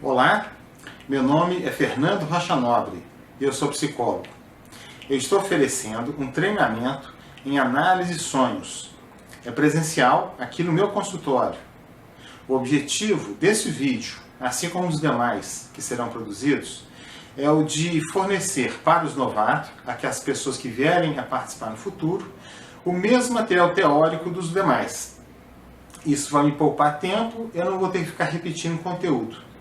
Olá, meu nome é Fernando Rocha Nobre e eu sou psicólogo. Eu estou oferecendo um treinamento em análise de sonhos. É presencial aqui no meu consultório. O objetivo desse vídeo, assim como os demais que serão produzidos, é o de fornecer para os novatos, aquelas pessoas que vierem a participar no futuro, o mesmo material teórico dos demais. Isso vai me poupar tempo, eu não vou ter que ficar repetindo conteúdo.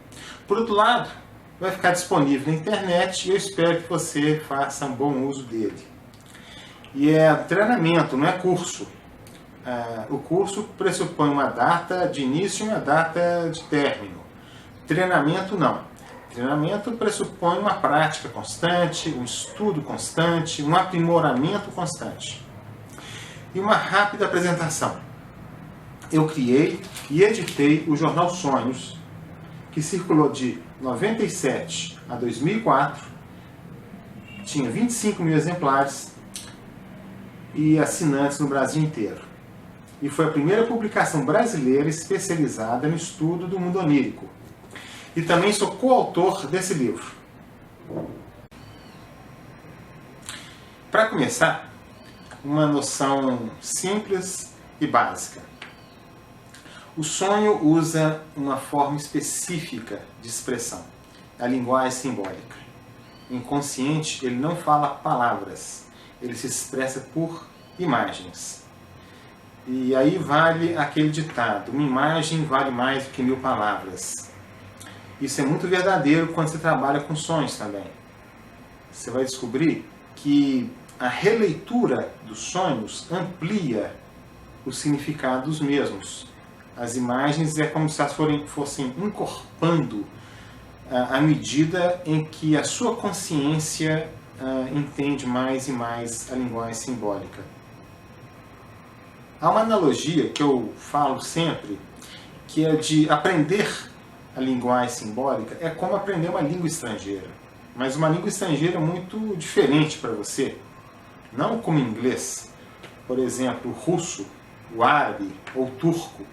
Por outro lado, vai ficar disponível na internet e eu espero que você faça um bom uso dele. E é treinamento, não é curso. O curso pressupõe uma data de início e uma data de término. Treinamento não. Treinamento pressupõe uma prática constante, um estudo constante, um aprimoramento constante. E uma rápida apresentação. Eu criei e editei o Jornal Sonhos, que circulou de 97 a 2004, tinha 25 mil exemplares e assinantes no Brasil inteiro. E foi a primeira publicação brasileira especializada no estudo do mundo onírico. E também sou coautor desse livro. Para começar, uma noção simples e básica. O sonho usa uma forma específica de expressão, a linguagem simbólica. O inconsciente, ele não fala palavras, ele se expressa por imagens. E aí vale aquele ditado, uma imagem vale mais do que 1000 palavras. Isso é muito verdadeiro quando você trabalha com sonhos também. Você vai descobrir que a releitura dos sonhos amplia o significado dos mesmos. As imagens é como se elas fossem encorpando à medida em que a sua consciência entende mais e mais a linguagem simbólica. Há uma analogia que eu falo sempre, que é de aprender a linguagem simbólica é como aprender uma língua estrangeira. Mas uma língua estrangeira muito diferente para você. Não como inglês, por exemplo, o russo, o árabe ou o turco.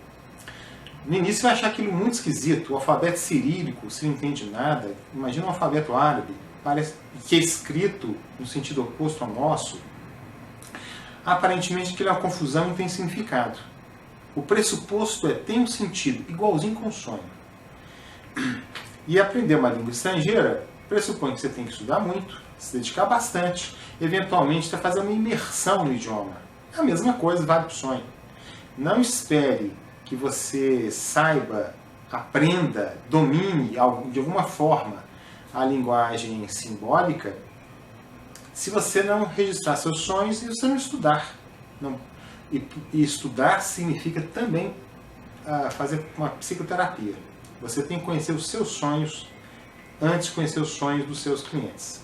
No início você vai achar aquilo muito esquisito. O alfabeto cirílico, você não entende nada. Imagina um alfabeto árabe, que é escrito no sentido oposto ao nosso. Aparentemente aquilo é uma confusão e não tem significado. O pressuposto tem um sentido, igualzinho com o sonho. E aprender uma língua estrangeira pressupõe que você tem que estudar muito, se dedicar bastante, eventualmente fazer uma imersão no idioma. É a mesma coisa, vale para o sonho. Não espere que você saiba, aprenda, domine de alguma forma a linguagem simbólica se você não registrar seus sonhos e você não estudar. E estudar significa também fazer uma psicoterapia. Você tem que conhecer os seus sonhos antes de conhecer os sonhos dos seus clientes.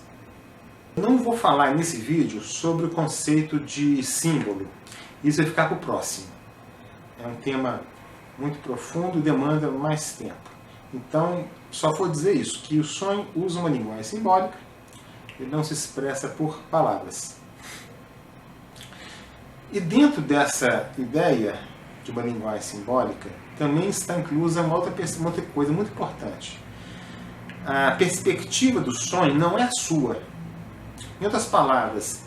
Eu não vou falar nesse vídeo sobre o conceito de símbolo. Isso vai ficar para o próximo. É um tema muito profundo e demanda mais tempo. Então, só vou dizer isso, que o sonho usa uma linguagem simbólica, ele não se expressa por palavras. E dentro dessa ideia de uma linguagem simbólica, também está inclusa uma outra coisa muito importante. A perspectiva do sonho não é a sua. Em outras palavras,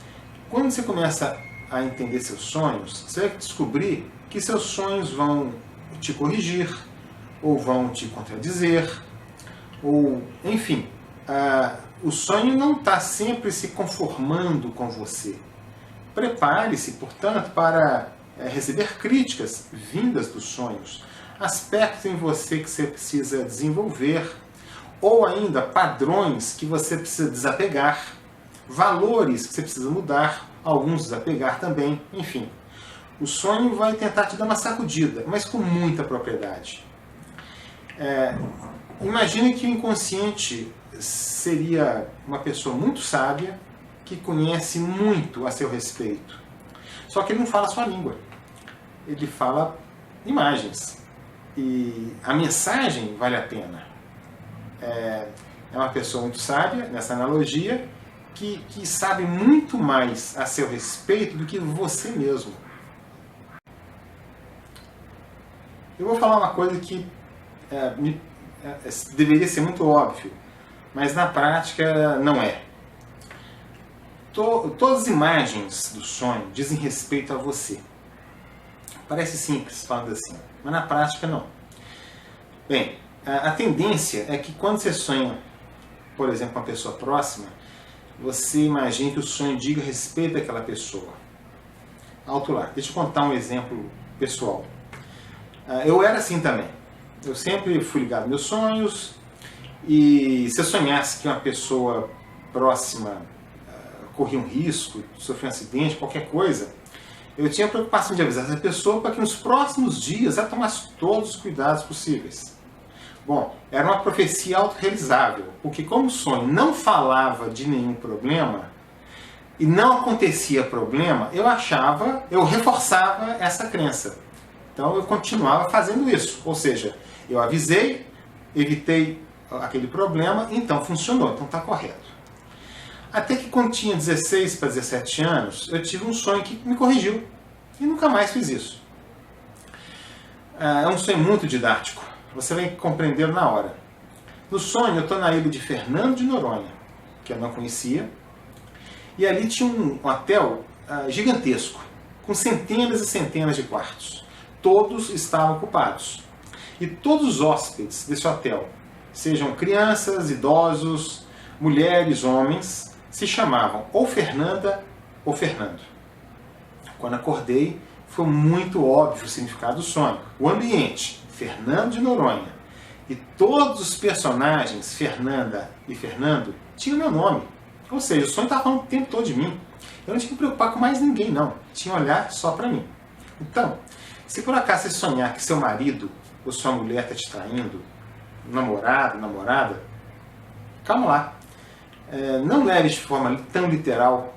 quando você começa a entender seus sonhos, você vai descobrir que seus sonhos vão te corrigir, ou vão te contradizer, ou, enfim, o sonho não está sempre se conformando com você. Prepare-se, portanto, para receber críticas vindas dos sonhos, aspectos em você que você precisa desenvolver, ou ainda padrões que você precisa desapegar, valores que você precisa mudar, alguns desapegar também, enfim. O sonho vai tentar te dar uma sacudida, mas com muita propriedade. Imagine que o inconsciente seria uma pessoa muito sábia, que conhece muito a seu respeito. Só que ele não fala a sua língua. Ele fala imagens. E a mensagem vale a pena. É uma pessoa muito sábia, nessa analogia, que sabe muito mais a seu respeito do que você mesmo. Eu vou falar uma coisa que deveria ser muito óbvio, mas na prática não é. Todas as imagens do sonho dizem respeito a você. Parece simples falando assim, mas na prática não. Bem, a tendência é que quando você sonha, por exemplo, com uma pessoa próxima, você imagina que o sonho diga respeito àquela pessoa. Alto lá. Deixa eu contar um exemplo pessoal. Eu era assim também. Eu sempre fui ligado aos meus sonhos, e se eu sonhasse que uma pessoa próxima corria um risco, sofria um acidente, qualquer coisa, eu tinha a preocupação de avisar essa pessoa para que nos próximos dias ela tomasse todos os cuidados possíveis. Bom, era uma profecia autorrealizável, porque como o sonho não falava de nenhum problema, e não acontecia problema, eu reforçava essa crença. Então eu continuava fazendo isso, ou seja, eu avisei, evitei aquele problema, então funcionou, então está correto. Até que quando tinha 16 para 17 anos, eu tive um sonho que me corrigiu, e nunca mais fiz isso. É um sonho muito didático, você vai compreender na hora. No sonho eu estou na ilha de Fernando de Noronha, que eu não conhecia, e ali tinha um hotel gigantesco, com centenas e centenas de quartos. Todos estavam ocupados. E todos os hóspedes desse hotel, sejam crianças, idosos, mulheres, homens, se chamavam ou Fernanda ou Fernando. Quando acordei, foi muito óbvio o significado do sonho. O ambiente, Fernando de Noronha, e todos os personagens, Fernanda e Fernando, tinham meu nome. Ou seja, o sonho estava falando o tempo todo de mim. Eu não tinha que me preocupar com mais ninguém, não. Tinha que olhar só para mim. Então, se por acaso você sonhar que seu marido ou sua mulher está te traindo, namorado, namorada, calma lá. Não leve de forma tão literal.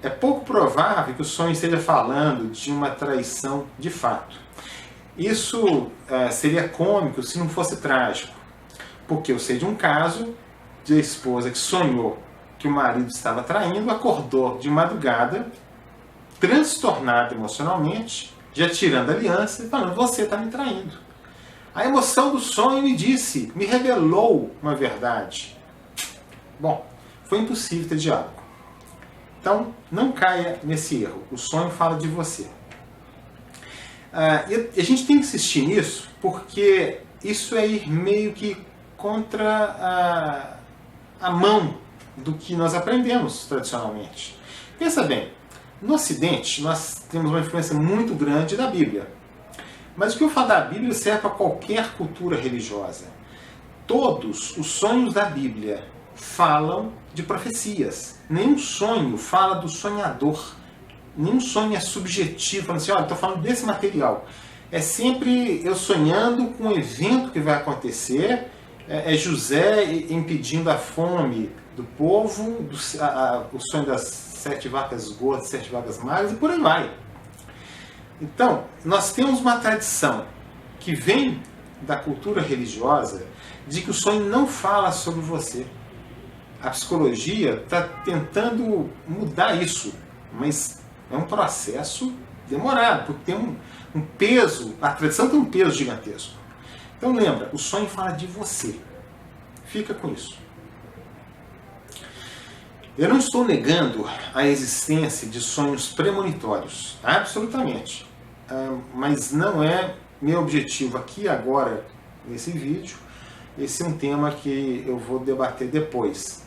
É pouco provável que o sonho esteja falando de uma traição de fato. Isso seria cômico se não fosse trágico. Porque eu sei de um caso de a esposa que sonhou que o marido estava traindo, acordou de madrugada, transtornada emocionalmente, já tirando a aliança e falando, você está me traindo. A emoção do sonho me revelou uma verdade. Bom, foi impossível ter diálogo. Então, não caia nesse erro. O sonho fala de você. E a gente tem que insistir nisso, porque isso é ir meio que contra a mão do que nós aprendemos tradicionalmente. Pensa bem, no Ocidente nós temos uma influência muito grande da Bíblia. Mas o que eu falo da Bíblia serve para qualquer cultura religiosa. Todos os sonhos da Bíblia falam de profecias. Nenhum sonho fala do sonhador. Nenhum sonho é subjetivo, falando assim, olha, estou falando desse material. É sempre eu sonhando com um evento que vai acontecer, é José impedindo a fome do povo, o sonho das 7 vacas gordas, 7 vacas magras, e por aí vai. Então, nós temos uma tradição que vem da cultura religiosa de que o sonho não fala sobre você. A psicologia está tentando mudar isso, mas é um processo demorado, porque tem um peso, a tradição tem um peso gigantesco. Então lembra, o sonho fala de você. Fica com isso. Eu não estou negando a existência de sonhos premonitórios, absolutamente. Mas não é meu objetivo aqui agora, nesse vídeo. Esse é um tema que eu vou debater depois.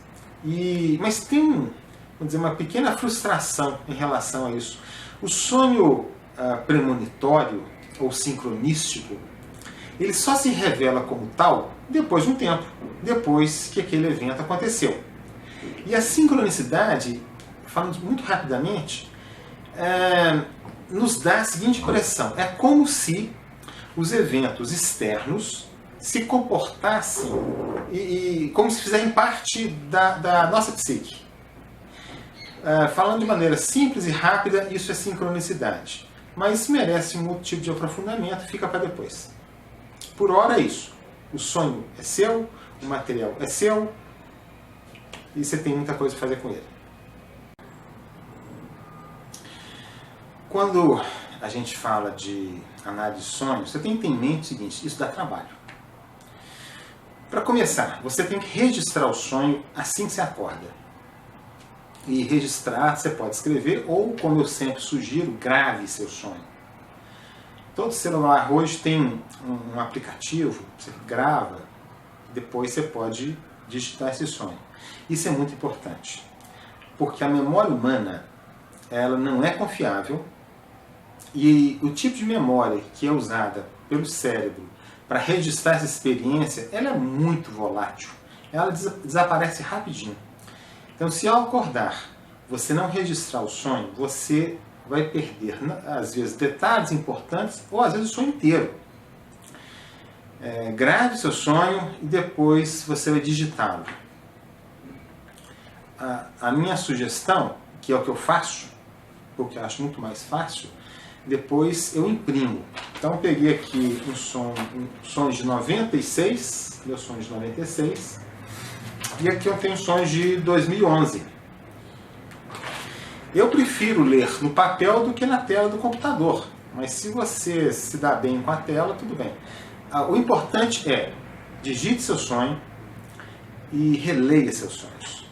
Mas tem, vamos dizer, uma pequena frustração em relação a isso. O sonho premonitório ou sincronístico, ele só se revela como tal depois de um tempo, depois que aquele evento aconteceu. E a sincronicidade, falando muito rapidamente, nos dá a seguinte impressão: é como se os eventos externos se comportassem como se fizessem parte da nossa psique. Falando de maneira simples e rápida, isso é sincronicidade. Mas merece um outro tipo de aprofundamento, fica para depois. Por hora é isso. O sonho é seu, o material é seu, e você tem muita coisa para fazer com ele. Quando a gente fala de análise de sonhos, você tem que ter em mente o seguinte: isso dá trabalho. Para começar, você tem que registrar o sonho assim que você acorda. E registrar, você pode escrever, ou, como eu sempre sugiro, grave seu sonho. Todo celular hoje tem um aplicativo, você grava, depois você pode digitar esse sonho. Isso é muito importante, porque a memória humana, ela não é confiável, e o tipo de memória que é usada pelo cérebro para registrar essa experiência, ela é muito volátil, ela desaparece rapidinho. Então, se ao acordar você não registrar o sonho, você vai perder, às vezes, detalhes importantes, ou às vezes o sonho inteiro. Grave seu sonho e depois você vai digitá-lo. A minha sugestão, que é o que eu faço, porque eu acho muito mais fácil, depois eu imprimo. Então eu peguei aqui um sonho de 96, meu sonho de 96, e aqui eu tenho sonhos de 2011. Eu prefiro ler no papel do que na tela do computador, mas se você se dá bem com a tela, tudo bem. O importante é, digite seu sonho e releia seus sonhos.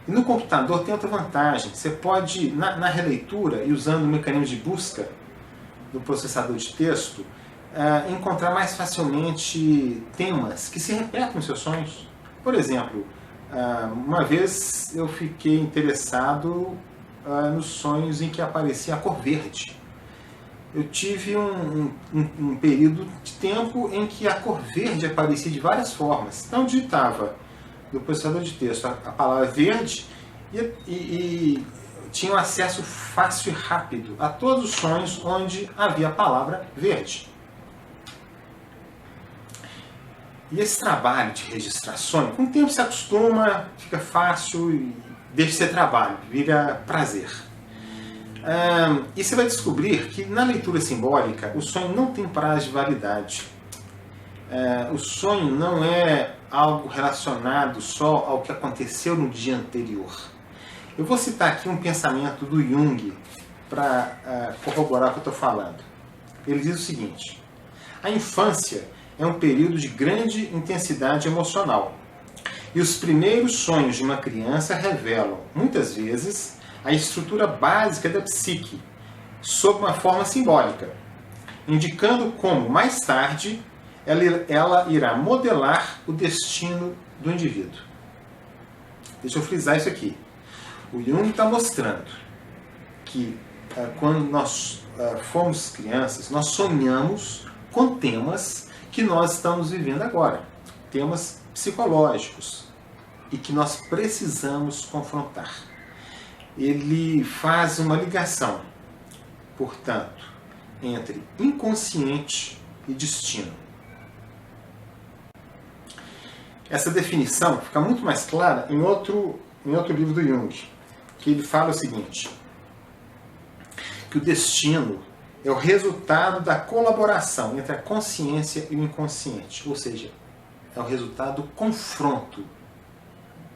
E no computador tem outra vantagem, você pode, na releitura e usando o mecanismo de busca do processador de texto, encontrar mais facilmente temas que se repetem nos seus sonhos. Por exemplo, uma vez eu fiquei interessado nos sonhos em que aparecia a cor verde. Eu tive um período de tempo em que a cor verde aparecia de várias formas. Então eu digitava no processador de texto a palavra verde e tinha um acesso fácil e rápido a todos os sonhos onde havia a palavra verde. E esse trabalho de registrar sonho, com o tempo se acostuma, fica fácil e deixa de ser trabalho, vira prazer. E você vai descobrir que na leitura simbólica o sonho não tem prazo de validade. O sonho não é algo relacionado só ao que aconteceu no dia anterior. Eu vou citar aqui um pensamento do Jung para corroborar o que eu estou falando. Ele diz o seguinte: a infância é um período de grande intensidade emocional. E os primeiros sonhos de uma criança revelam, muitas vezes, a estrutura básica da psique, sob uma forma simbólica, indicando como, mais tarde, ela irá modelar o destino do indivíduo. Deixa eu frisar isso aqui. O Jung está mostrando que, quando nós fomos crianças, nós sonhamos com temas que nós estamos vivendo agora, temas psicológicos, e que nós precisamos confrontar. Ele faz uma ligação, portanto, entre inconsciente e destino. Essa definição fica muito mais clara em outro livro do Jung, que ele fala o seguinte: que o destino é o resultado da colaboração entre a consciência e o inconsciente, ou seja, é o resultado do confronto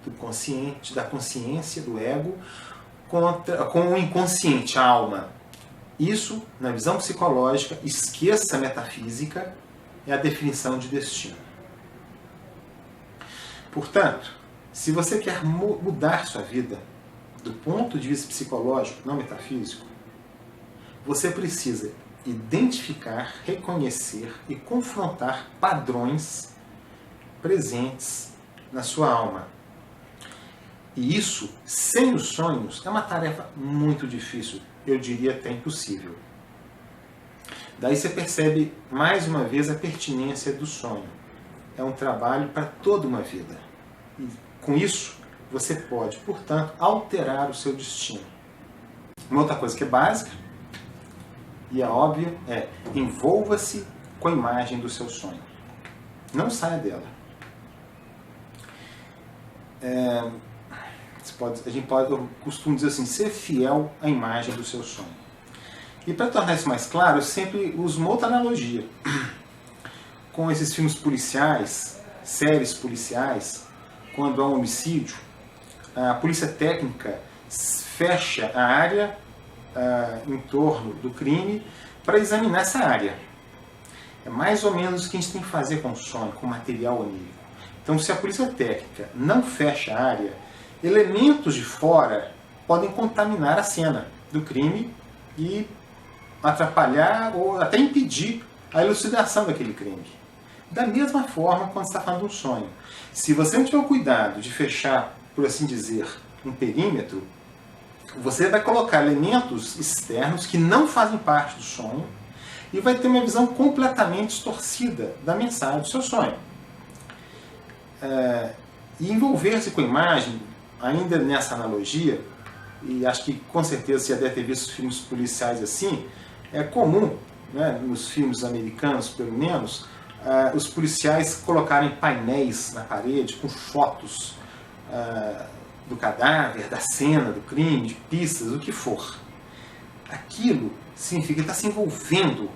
do consciente, da consciência, do ego, com o inconsciente, a alma. Isso, na visão psicológica, esqueça a metafísica, é a definição de destino. Portanto, se você quer mudar sua vida do ponto de vista psicológico, não metafísico, você precisa identificar, reconhecer e confrontar padrões presentes na sua alma. E isso, sem os sonhos, é uma tarefa muito difícil, eu diria até impossível. Daí você percebe mais uma vez a pertinência do sonho. É um trabalho para toda uma vida. E com isso, você pode, portanto, alterar o seu destino. Uma outra coisa que é básica e é óbvia é: envolva-se com a imagem do seu sonho. Não saia dela. Eu costumo dizer assim: ser fiel à imagem do seu sonho. E para tornar isso mais claro, eu sempre uso uma outra analogia. Com esses filmes policiais, séries policiais, quando há um homicídio, a polícia técnica fecha a área em torno do crime, para examinar essa área. É mais ou menos o que a gente tem que fazer com o sonho, com o material onírico. Então, se a polícia técnica não fecha a área, elementos de fora podem contaminar a cena do crime e atrapalhar ou até impedir a elucidação daquele crime. Da mesma forma, quando você está falando de um sonho. Se você não tiver o cuidado de fechar, por assim dizer, um perímetro, você vai colocar elementos externos que não fazem parte do sonho e vai ter uma visão completamente distorcida da mensagem do seu sonho. E envolver-se com a imagem, ainda nessa analogia, e acho que com certeza você já deve ter visto filmes policiais assim, é comum, né, nos filmes americanos pelo menos, os policiais colocarem painéis na parede com fotos do cadáver, da cena, do crime, de pistas, o que for. Aquilo significa que ele está se envolvendo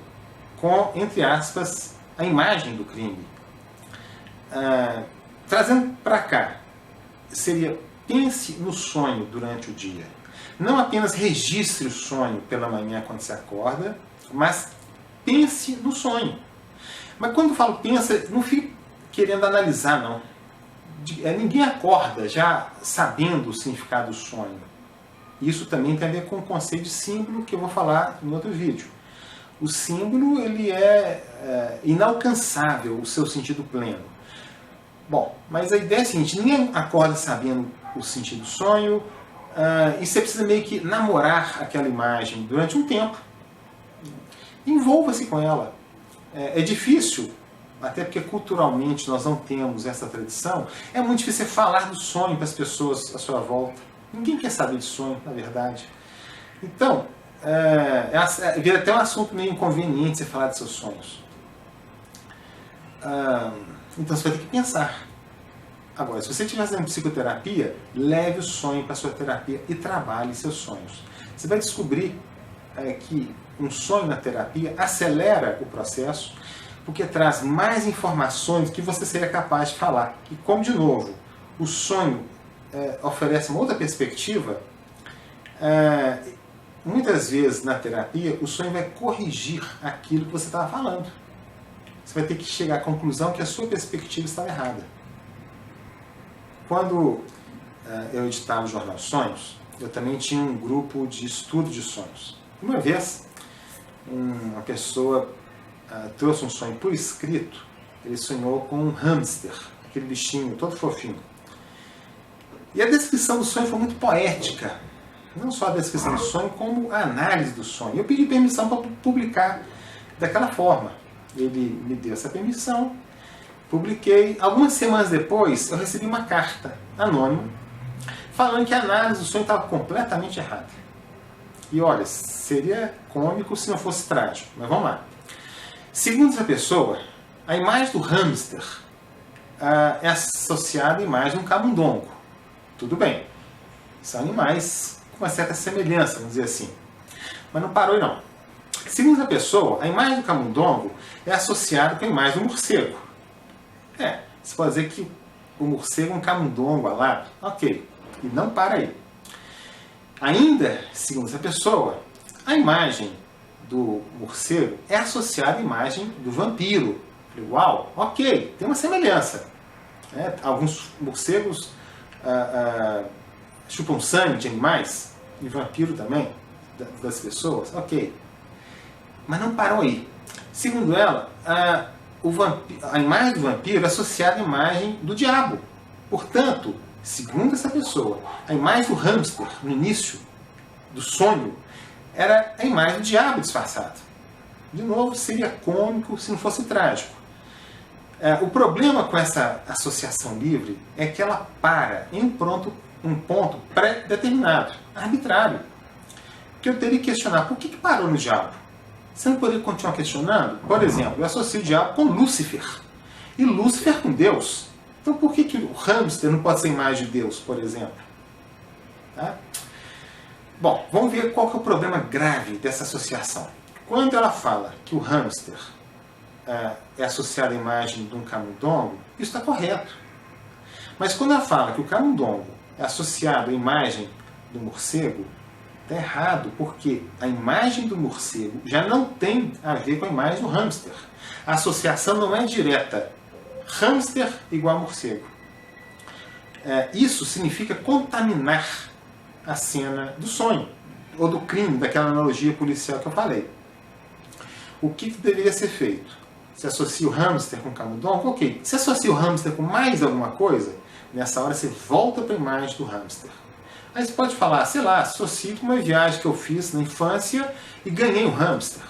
com, entre aspas, a imagem do crime. Trazendo para cá, seria pense no sonho durante o dia. Não apenas registre o sonho pela manhã quando você acorda, mas pense no sonho. Mas quando eu falo pensa, não fique querendo analisar, não. Ninguém acorda já sabendo o significado do sonho. Isso também tem a ver com o conceito de símbolo que eu vou falar em outro vídeo. O símbolo ele é inalcançável, o seu sentido pleno. Bom, mas a ideia é a seguinte, ninguém acorda sabendo o sentido do sonho, e você precisa meio que namorar aquela imagem durante um tempo. Envolva-se com ela. É difícil, até porque culturalmente nós não temos essa tradição, é muito difícil falar do sonho para as pessoas à sua volta. Ninguém quer saber de sonho, na verdade. Então, vira até um assunto meio inconveniente você falar de seus sonhos. Então você vai ter que pensar. Agora, se você estiver fazendo psicoterapia, leve o sonho para a sua terapia e trabalhe seus sonhos. Você vai descobrir que um sonho na terapia acelera o processo, porque traz mais informações que você seria capaz de falar. E como, de novo, o sonho oferece uma outra perspectiva, muitas vezes na terapia o sonho vai corrigir aquilo que você estava falando. Você vai ter que chegar à conclusão que a sua perspectiva estava errada. Quando eu editava o Jornal Sonhos, eu também tinha um grupo de estudo de sonhos. Uma vez, uma pessoa trouxe um sonho por escrito. Ele sonhou com um hamster, aquele bichinho todo fofinho. E a descrição do sonho foi muito poética. Não só a descrição do sonho, como a análise do sonho. Eu pedi permissão para publicar daquela forma. Ele me deu essa permissão, publiquei. Algumas semanas depois, eu recebi uma carta anônima falando que a análise do sonho estava completamente errada. E olha, seria cômico se não fosse trágico, mas vamos lá. Segundo essa pessoa, a imagem do hamster é associada à imagem de um camundongo. Tudo bem, são animais com uma certa semelhança, vamos dizer assim. Mas não parou aí não. Segundo essa pessoa, a imagem do camundongo é associada com a imagem do morcego. Você pode dizer que o morcego é um camundongo alado. Ok, e não para aí. Ainda, segundo essa pessoa, a imagem do morcego é associada à imagem do vampiro. Falei, uau, ok, tem uma semelhança. Alguns morcegos chupam sangue de animais, e vampiro também, das pessoas, ok. Mas não parou aí. Segundo ela, a imagem do vampiro é associada à imagem do diabo. Portanto, segundo essa pessoa, a imagem do hamster, no início do sonho, era a imagem do diabo disfarçado. De novo, seria cômico se não fosse trágico. O problema com essa associação livre é que ela para em um ponto pré-determinado, arbitrário. Que eu teria que questionar, por que parou no diabo? Você não poderia continuar questionando? Por exemplo, eu associo o diabo com Lúcifer. E Lúcifer com Deus. Então por que o hamster não pode ser imagem de Deus, por exemplo? Tá? Bom, vamos ver qual que é o problema grave dessa associação. Quando ela fala que o hamster é associado à imagem de um camundongo, isso está correto. Mas quando ela fala que o camundongo é associado à imagem do morcego, Está errado, porque a imagem do morcego já não tem a ver com a imagem do hamster. A associação não é direta. Hamster igual a morcego. Isso significa contaminar a cena do sonho, ou do crime, daquela analogia policial que eu falei. O que deveria ser feito? Se associa o hamster com o camundongo? Ok. Se associa o hamster com mais alguma coisa, nessa hora você volta para a imagem do hamster. Aí você pode falar, sei lá, associo com uma viagem que eu fiz na infância e ganhei um hamster.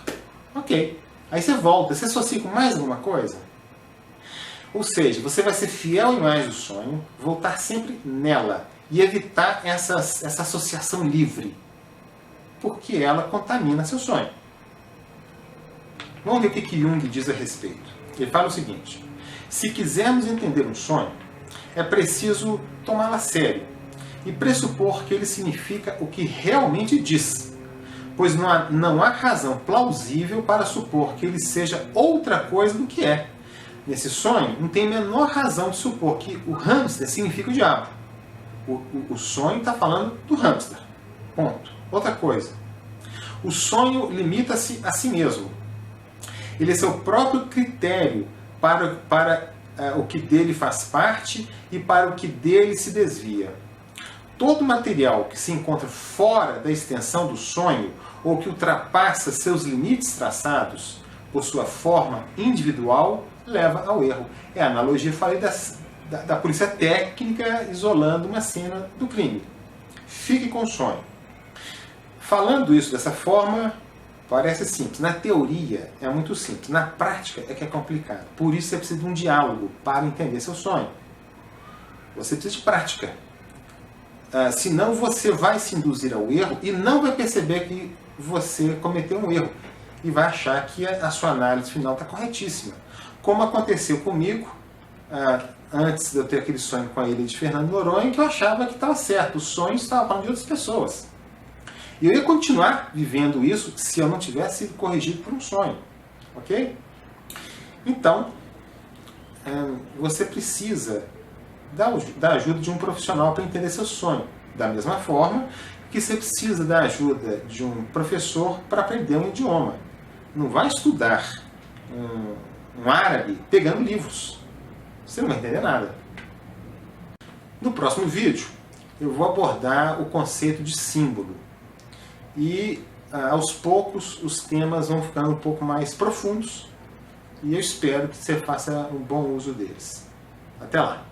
Ok. Aí você volta, você associa com mais alguma coisa? Ou seja, você vai ser fiel à imagem do sonho, voltar sempre nela e evitar essa associação livre, porque ela contamina seu sonho. Vamos ver o que Jung diz a respeito. Ele fala o seguinte: se quisermos entender um sonho, é preciso tomá-lo a sério e pressupor que ele significa o que realmente diz, pois não há razão plausível para supor que ele seja outra coisa do que é. Nesse sonho, não tem a menor razão de supor que o hamster significa o diabo. O sonho está falando do hamster. Ponto. Outra coisa. O sonho limita-se a si mesmo. Ele é seu próprio critério para o que dele faz parte e para o que dele se desvia. Todo material que se encontra fora da extensão do sonho ou que ultrapassa seus limites traçados por sua forma individual leva ao erro. É a analogia que eu falei da polícia técnica isolando uma cena do crime. Fique com o sonho. Falando isso dessa forma, parece simples. Na teoria é muito simples. Na prática é que é complicado. Por isso você precisa de um diálogo para entender seu sonho. Você precisa de prática. Senão você vai se induzir ao erro e não vai perceber que você cometeu um erro. E vai achar que a sua análise final está corretíssima. Como aconteceu comigo, antes de eu ter aquele sonho com a ilha de Fernando de Noronha, que eu achava que estava certo. O sonho estava falando de outras pessoas. E eu ia continuar vivendo isso se eu não tivesse sido corrigido por um sonho. Ok? Então, você precisa da ajuda de um profissional para entender seu sonho. Da mesma forma que você precisa da ajuda de um professor para aprender um idioma. Não vai estudar um árabe pegando livros. Você não vai entender nada. No próximo vídeo, eu vou abordar o conceito de símbolo. E, aos poucos, os temas vão ficando um pouco mais profundos. E eu espero que você faça um bom uso deles. Até lá!